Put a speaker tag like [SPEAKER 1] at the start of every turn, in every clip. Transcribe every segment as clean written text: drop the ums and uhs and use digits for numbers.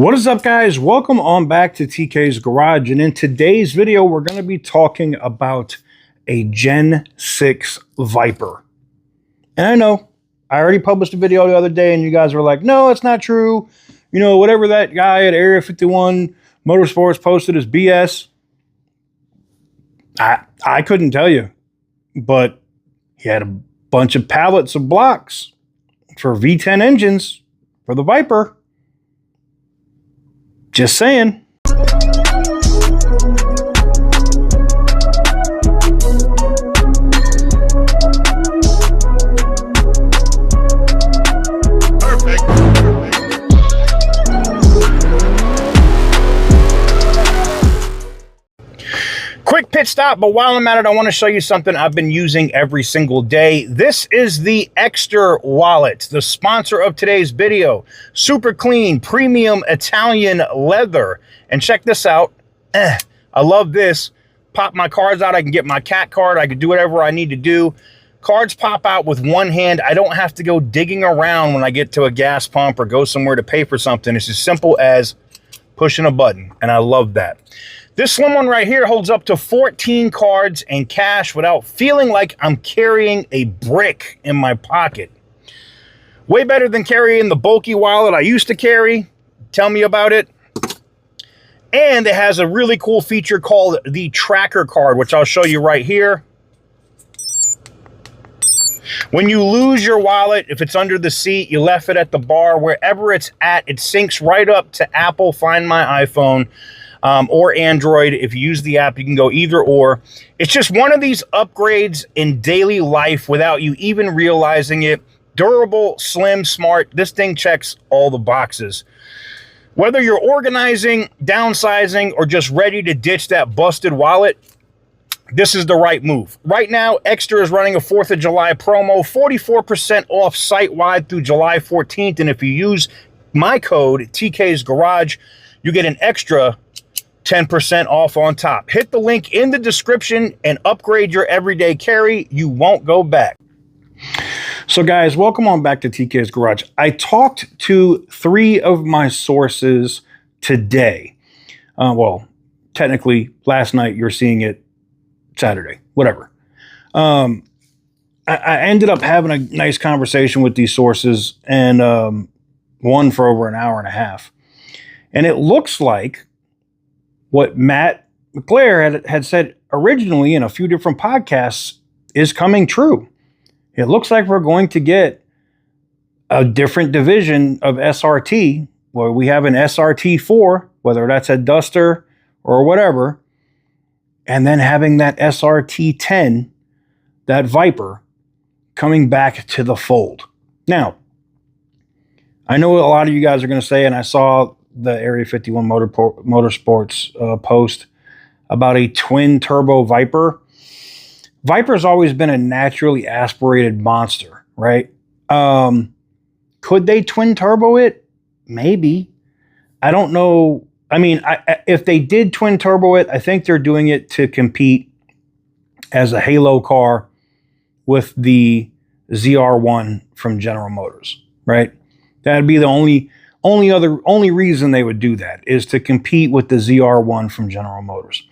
[SPEAKER 1] What is up, guys? Welcome on back to TK's Garage, and in today's video we're going to be talking about a Gen 6 Viper. And I know I already published a video the other day and you guys were like, no, it's not true, you know, whatever that guy at Area 51 Motorsports posted is BS. I couldn't tell you, but he had a bunch of pallets of blocks for V10 engines for the Viper. Just saying. Quick pit stop, but while I'm at it, I want to show you something I've been using every single day. This is the Ekster wallet, the sponsor of today's video. Super clean, premium Italian leather. And check this out. I love this. Pop my cards out. I can get my cat card. I can do whatever I need to do. Cards pop out with one hand. I don't have to go digging around when I get to a gas pump or go somewhere to pay for something. It's as simple as pushing a button, and I love that. This slim one right here holds up to 14 cards and cash without feeling like I'm carrying a brick in my pocket. Way better than carrying the bulky wallet I used to carry. Tell me about it. And it has a really cool feature called the tracker card, which I'll show you right here. When you lose your wallet, if it's under the seat, you left it at the bar, wherever it's at, it syncs right up to Apple Find My iPhone. Or Android. If you use the app, you can go either or. It's just one of these upgrades in daily life without you even realizing it. Durable, slim, smart. This thing checks all the boxes. Whether you're organizing, downsizing, or just ready to ditch that busted wallet, this is the right move. Right now, Ekster is running a 4th of July promo, 44% off site-wide through July 14th. And if you use my code, TK's Garage, you get an extra 10% off on top. Hit the link in the description and upgrade your everyday carry. You won't go back. So guys, welcome on back to TK's Garage. I talked to 3 of my sources today. Well, technically last night. You're seeing it Saturday, whatever. I ended up having a nice conversation with these sources, and one for over an hour and a half. And it looks like what Matt McClare had said originally in a few different podcasts is coming true. It looks like we're going to get a different division of SRT, where we have an SRT4, whether that's a Duster or whatever, and then having that SRT10, that Viper, coming back to the fold. Now, I know a lot of you guys are going to say, and I saw the Area 51 Motorsports post about a twin turbo Viper. Viper's always been a naturally aspirated monster, right? Could they twin turbo it? Maybe. I don't know. I mean, if they did twin turbo it, I think they're doing it to compete as a halo car with the ZR1 from General Motors, right? That'd be the only reason they would do that, is to compete with the ZR1 from General Motors,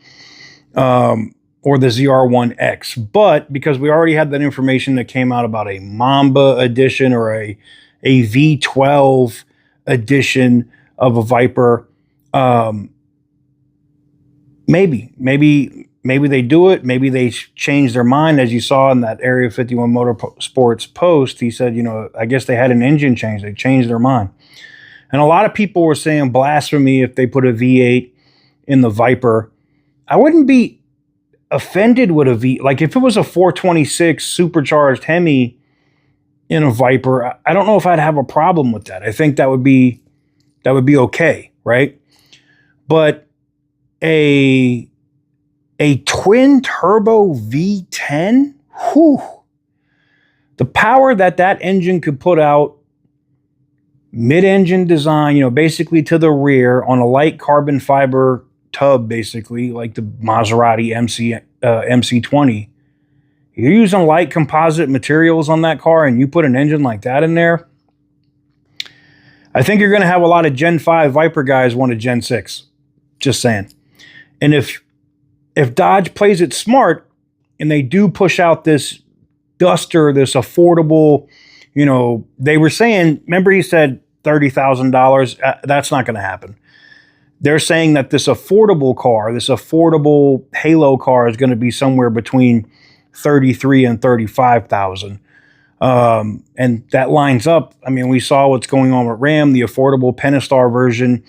[SPEAKER 1] or the ZR1X. But because we already had that information that came out about a Mamba edition or a V12 edition of a Viper, maybe they do it. Maybe they change their mind. As you saw in that Area 51 Motorsports post, he said, you know, I guess they had an engine change. They changed their mind. And a lot of people were saying blasphemy if they put a V8 in the Viper. I wouldn't be offended with a V. Like if it was a 426 supercharged Hemi in a Viper, I don't know if I'd have a problem with that. I think that would be okay, right? But a twin turbo V10, whew, the power that engine could put out, mid-engine design, you know, basically to the rear on a light carbon fiber tub, basically like the Maserati MC20. You're using light composite materials on that car and you put an engine like that in there, I think you're going to have a lot of Gen 5 Viper guys want a Gen 6. Just saying. And if Dodge plays it smart and they do push out this Duster, this affordable, you know, they were saying, remember he said $30,000? That's not going to happen. They're saying that this affordable car, this affordable Halo car is going to be somewhere between 33 and 35,000. And that lines up. I mean, we saw what's going on with Ram. The affordable Pentastar version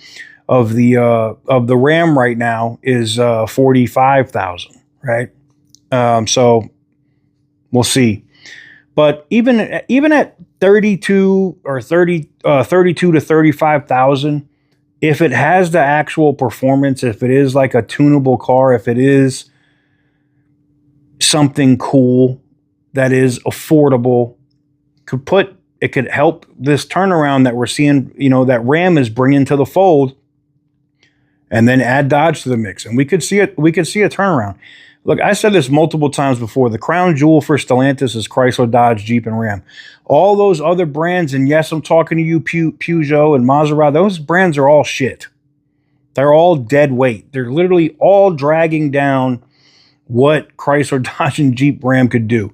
[SPEAKER 1] of the Ram right now is 45,000, right? So we'll see. But even at 32 or 32 to 35,000, if it has the actual performance, if it is like a tunable car, if it is something cool that is affordable, it could help this turnaround that we're seeing, you know, that Ram is bringing to the fold, and then add Dodge to the mix, and we could see it. We could see a turnaround. Look, I said this multiple times before. The crown jewel for Stellantis is Chrysler, Dodge, Jeep, and Ram. All those other brands, and yes, I'm talking to you, Peugeot and Maserati, those brands are all shit. They're all dead weight. They're literally all dragging down what Chrysler, Dodge, and Jeep, Ram could do.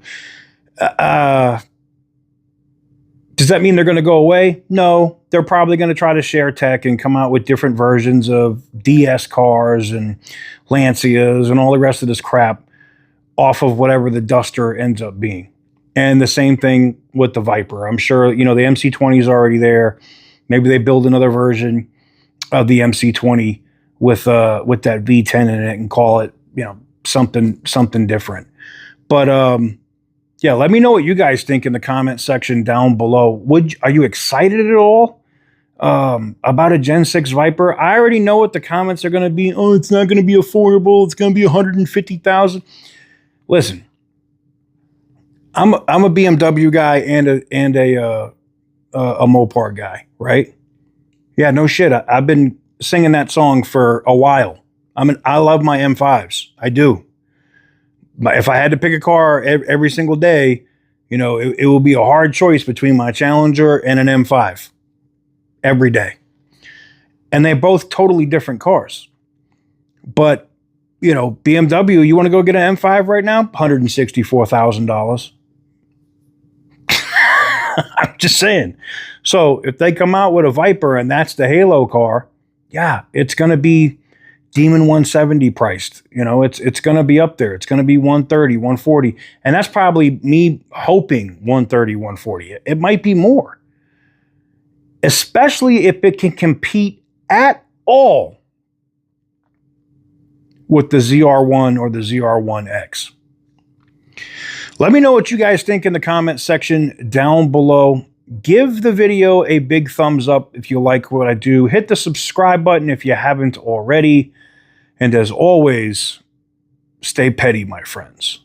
[SPEAKER 1] Does that mean they're going to go away? No. They're probably going to try to share tech and come out with different versions of DS cars and Lancias and all the rest of this crap off of whatever the Duster ends up being. And the same thing with the Viper. I'm sure, you know, the MC20 is already there. Maybe they build another version of the MC20 with that V10 in it and call it, you know, something different. But yeah, let me know what you guys think in the comment section down below. Are you excited at all about a Gen 6 Viper? I already know what the comments are going to be. Oh, it's not going to be affordable. It's going to be $150,000. Listen, I'm a BMW guy and a Mopar guy, right? Yeah, no shit. I've been singing that song for a while. I love my M5s. I do. But if I had to pick a car every single day, you know, it will be a hard choice between my Challenger and an M5 every day. And they're both totally different cars. But, you know, BMW, you want to go get an M5 right now? $164,000. I'm just saying. So if they come out with a Viper and that's the Halo car, yeah, it's going to be Demon 170 priced. You know, it's going to be up there. It's going to be 130, 140. And that's probably me hoping 130, 140. It might be more. Especially if it can compete at all with the ZR1 or the ZR1X. Let me know what you guys think in the comment section down below. Give the video a big thumbs up if you like what I do. Hit the subscribe button if you haven't already. And as always, stay petty, my friends.